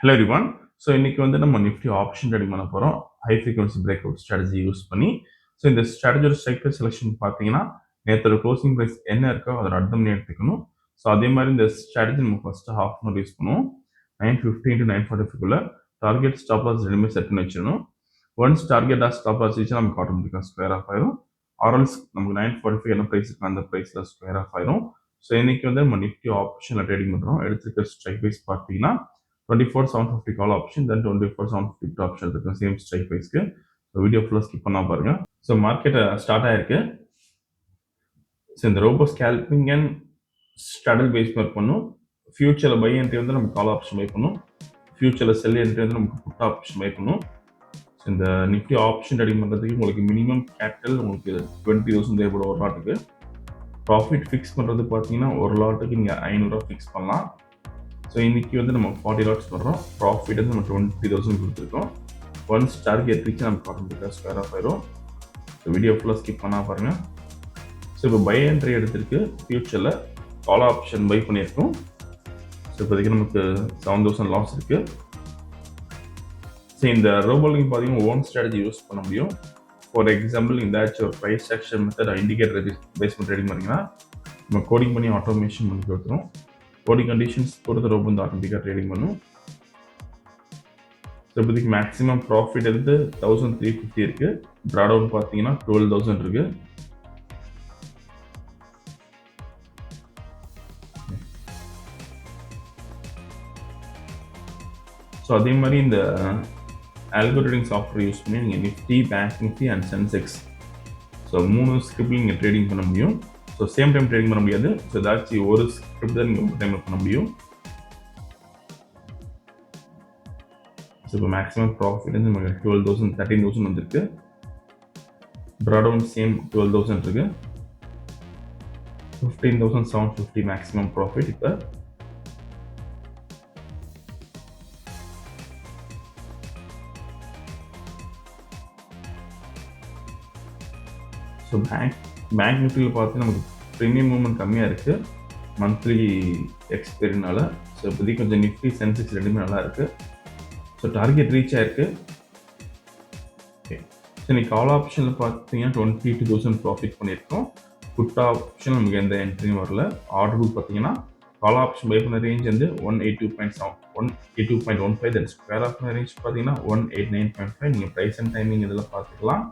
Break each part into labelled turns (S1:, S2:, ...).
S1: Hello everyone. So இன்னைக்கு வந்து நம்ம நிஃப்டி ஆப்ஷன் ட்ரேடிங் பண்ண போறோம். High frequency break out strategy use பண்ணி. ஸோ இந்த ஸ்ட்ராட்டஜியோட ஸ்ட்ரைக் ப்ரைஸ் செலெக்ஷன் பார்த்தீங்கன்னா நேற்றோட க்ளோசிங் ப்ரைஸ் என்ன இருக்கோ அதோட அர்த்தம் எடுத்துக்கணும். ஸோ அதே மாதிரி இந்த ஸ்ட்ராட்டஜி நம்ம ஃபர்ஸ்ட் ஹாஃப் அன் யூஸ் பண்ணுவோம். 9:15 to 9:45 டார்கெட் ஸ்டாப் லாஸ் ரெண்டுமே செட் பண்ணி வச்சிடணும். ஒன்ஸ் டார்கெட் ஸ்டாப் லாஸ் வச்சு நமக்கு ஆட்டோமேட்டிக்காக ஸ்கொயர் ஆஃப் ஆயிரும். ஆர்எல்ஸ் நமக்கு 9:45 என்ன ப்ரைஸ் இருக்கு அந்த ப்ரைஸில் ஸ்கொயர் ஆஃப் ஆயிரும். ஸோ இன்னைக்கு வந்து நம்ம நிஃப்டி ஆப்ஷனில் ட்ரேடிங் பண்ணுறோம். எடுத்துருக்க ஸ்ட்ரைக் ப்ரைஸ் பார்த்தீங்கன்னா 24,750 call option then 24,750 put option இருக்கு சேம் ஸ்ட்ரைக் ப்ரைஸ்க்கு. ஸோ வீடியோ ஃபுல்லாக ஸ்கிப் பண்ணால் பாருங்க. ஸோ மார்க்கெட் ஸ்டார்ட் ஆயிருக்கு. ஸோ இந்த robo scalping and straddle base work பண்ணும். ஃபியூச்சரில் பை என்ட்ரி வந்து நம்ம கால் ஆப்ஷன் பை பண்ணும். ஃபியூச்சரில் செல் என்ட்ரி வந்து நமக்கு புட் ஆப்ஷன் பை பண்ணும். ஸோ இந்த நிஃப்டி ஆப்ஷன் ரெடி பண்ணுறதுக்கு உங்களுக்கு மினிமம் கேபிட்டல் உங்களுக்கு 20,000 தேவைப்படும் ஒரு லாட்டுக்கு. ப்ராஃபிட் ஃபிக்ஸ் பண்ணுறது பார்த்தீங்கன்னா ஒரு லாட்டுக்கு நீங்கள் 500 ஃபிக்ஸ் பண்ணலாம். ஸோ இன்னைக்கு வந்து நம்ம 40 லாட்ஸ் பண்ணுறோம். ப்ராஃபிட் வந்து நம்ம 20,000 கொடுத்துருக்கோம். ஒன்ஸ் டார்கெட் ரீச் நமக்கு ஆட்டோமேட்டிக்காக ஸ்கொயர் ஆஃப் ஆயிரும். ஸோ வீடியோ ஃபுல்லாக ஸ்கிப் பண்ணால் பாருங்கள். ஸோ இப்போ பை என்ட்ரி எடுத்திருக்கு. ஃபியூச்சரில் கால் ஆப்ஷன் பை பண்ணியிருக்கோம். ஸோ இப்போதைக்கு நமக்கு 7,000 லாஸ் இருக்குது. ஸோ இந்த ரோபோலிங் பார்த்தீங்கன்னா ஓன் ஸ்ட்ராட்டஜி யூஸ் பண்ண முடியும். ஃபார் எக்ஸாம்பிள் இந்த ஒரு price action method indicator basement ready பண்ணிங்கன்னா நம்ம கோடிங் பண்ணி ஆட்டோமேஷன் பண்ணி கொடுத்துரும். கோடிங் கண்டிஷன்ஸ் பொறுத்த ரோபோ வந்து ஆட்டோமேட்டிக்காக ட்ரேடிங் பண்ணும். ஸோ இப்போதைக்கு மேக்ஸிமம் ப்ராஃபிட் வந்து 1,350 இருக்குது. ட்ராடவுன் பார்த்தீங்கன்னா 12,000 இருக்குது. ஸோ அதே மாதிரி இந்த ஆல்கோரித்மிக் சாஃப்ட்வேர் யூஸ் பண்ணி நீங்கள் Nifty, bank Nifty and Sensex so 3 ஸ்கிரிப்டில் நீங்கள் ட்ரேடிங் பண்ண முடியும். ஸோ சேம் டைம் ட்ரேடிங் பண்ண முடியாது. ஸோ ஏதாச்சும் ஒரு ஸ்கிரிப்ட் தான் நீங்கள் ஒரு டைமில் பண்ண முடியும். ஸோ இப்போ மேக்ஸிமம் ப்ராஃபிட் வந்து நமக்கு 12,000 13,000 வந்துருக்கு. ட்ராடவுன் சேம் 12,000 இருக்கு. 15,750 மேக்ஸிமம் ப்ராஃபிட். இப்போ ஸோ பேங்க் நிஃப்டியில் பார்த்து நமக்கு ப்ரீமியம் மூவ்மெண்ட் கம்மியாக இருக்குது மந்த்லி எக்ஸ்பைரினால. ஸோ இப்போதைக்கு கொஞ்சம் நிஃப்டி சென்செக்ஸ் ரெண்டுமே நல்லா இருக்குது. ஸோ டார்கெட் ரீச் ஆயிருக்கு. ஓகே, ஸோ இன்னைக்கு கால் ஆப்ஷனில் பார்த்தீங்கன்னா 22,000 ப்ராஃபிட் பண்ணியிருக்கோம். புட் ஆப்ஷன் நமக்கு எந்த என்ட்ரியும் வரல. ஆர்டர் புக் பார்த்தீங்கன்னா கால் ஆப்ஷன் பை பண்ண ரேஞ்ச் வந்து 182.15 தென் ஸ்கொயர் ஆஃப் ரேஞ்ச் பார்த்தீங்கன்னா 189.5. நீங்கள் ப்ரைஸ் அண்ட் டைமிங் இதில் பார்த்துக்கலாம்.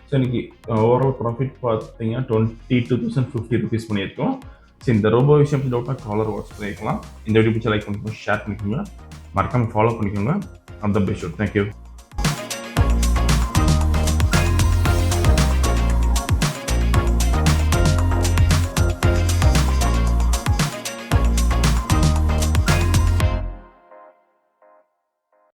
S1: ஸோ இன்னைக்கு ஓவரால் ப்ராஃபிட் பார்த்தீங்கன்னா 22,050 ருபீஸ் பண்ணியிருக்கோம். ஸோ இந்த ரோபோ விஷயம் டவுட்டாக காலர் வாட்ச் பண்ணிக்கலாம். இந்த வீடியோ பிடிச்சா லைக் பண்ணிக்கோங்க, ஷேர் பண்ணிக்கோங்க, மறக்காமல் ஃபாலோ பண்ணிக்கோங்க. அந்த பெஸ்ட். தேங்க்யூ.